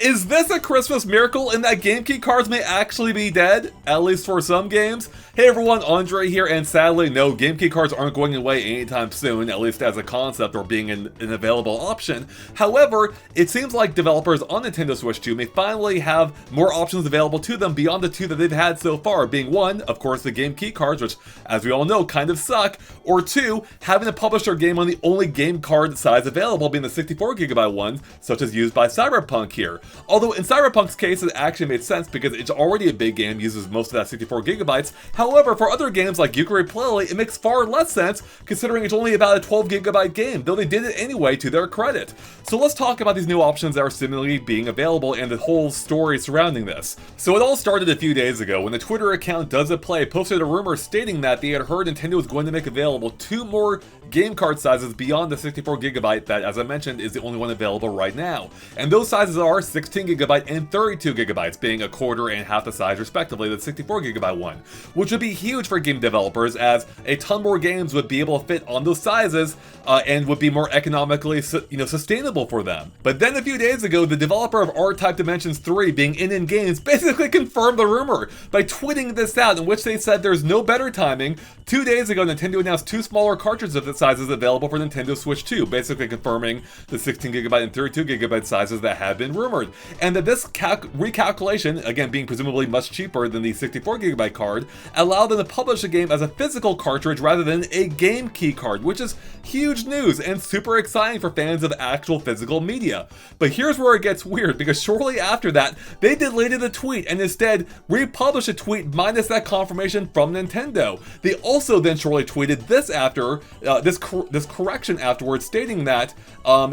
Is this a Christmas miracle in that game key cards may actually be dead? At least for some games? Hey everyone, Andre here, and sadly, no, game key cards aren't going away anytime soon, at least as a concept or being an available option. However, it seems like developers on Nintendo Switch 2 may finally have more options available to them beyond the two that they've had so far, being one, of course, the game key cards, which, as we all know, kind of suck, or two, having to publish their game on the only game card size available, being the 64GB ones, such as used by Cyberpunk here. Although in Cyberpunk's case, it actually made sense because it's already a big game, uses most of that 64GB. However, for other games like Yooka-Laylee, it makes far less sense considering it's only about a 12GB game, though they did it anyway to their credit. So let's talk about these new options that are seemingly being available and the whole story surrounding this. So it all started a few days ago when the Twitter account Does It Play posted a rumor stating that they had heard Nintendo was going to make available two more game card sizes beyond the 64GB that, as I mentioned, is the only one available right now. And those sizes are 16GB and 32GB, being a quarter and half the size respectively of the 64GB one, which would be huge for game developers as a ton more games would be able to fit on those sizes and would be more economically sustainable for them. But then a few days ago, the developer of R-Type Dimensions 3 being in Games basically confirmed the rumor by tweeting this out, in which they said there's no better timing. 2 days ago, Nintendo announced two smaller cartridges of the sizes available for Nintendo Switch 2, basically confirming the 16GB and 32GB sizes that had been rumored, and that this recalculation, again being presumably much cheaper than the 64GB card, allowed them to publish the game as a physical cartridge rather than a game key card, which is huge news and super exciting for fans of actual physical media. But here's where it gets weird, because shortly after that, they deleted the tweet and instead republished a tweet minus that confirmation from Nintendo. They also then shortly tweeted this after, this correction afterwards, stating that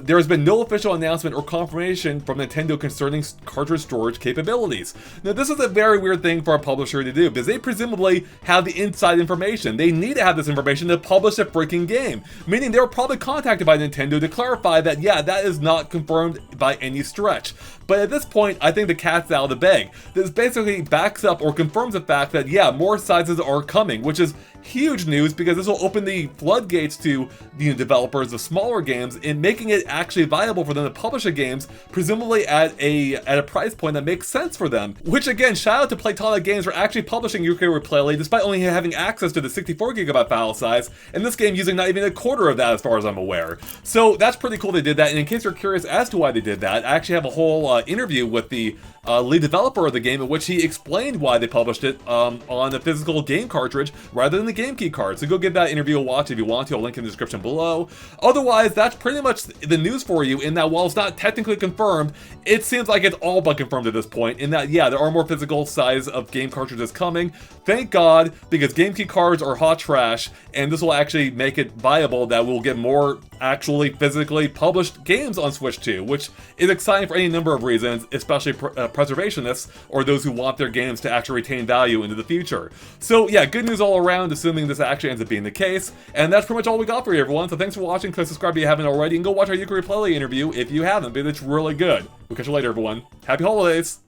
there has been no official announcement or confirmation from Nintendo concerning cartridge storage capabilities. Now this is a very weird thing for a publisher to do, because they presumably have the inside information. They need to have this information to publish a freaking game, meaning they were probably contacted by Nintendo to clarify that, yeah, that is not confirmed by any stretch. But at this point, I think the cat's out of the bag. This basically backs up or confirms the fact that, yeah, more sizes are coming, which is huge news because this will open the floodgates to the developers of smaller games and making it actually viable for them to publish the games, presumably at a price point that makes sense for them. Which again, shout out to Playtonic Games for actually publishing Yooka-Laylee despite only having access to the 64GB file size, and this game using not even a quarter of that as far as I'm aware. So that's pretty cool they did that, and in case you're curious as to why they did that, I actually have a whole interview with the lead developer of the game in which he explained why they published it on a physical game cartridge rather than the game key card. So go give that interview a watch if you want to. I'll link in the description below. Otherwise, that's pretty much the news for you, in that while it's not technically confirmed, it seems like it's all but confirmed at this point, in that, yeah, there are more physical size of game cartridges coming. Thank God, because game key cards are hot trash, and this will actually make it viable that we'll get more actually physically published games on Switch 2, which is exciting for any number of reasons, especially preservationists or those who want their games to actually retain value into the future. So yeah, good news all around, assuming this actually ends up being the case. And that's pretty much all we got for you, everyone. So thanks for watching. Click subscribe if you haven't already, and go watch our Yooka-Laylee interview if you haven't, because it's really good. We'll catch you later, everyone. Happy holidays!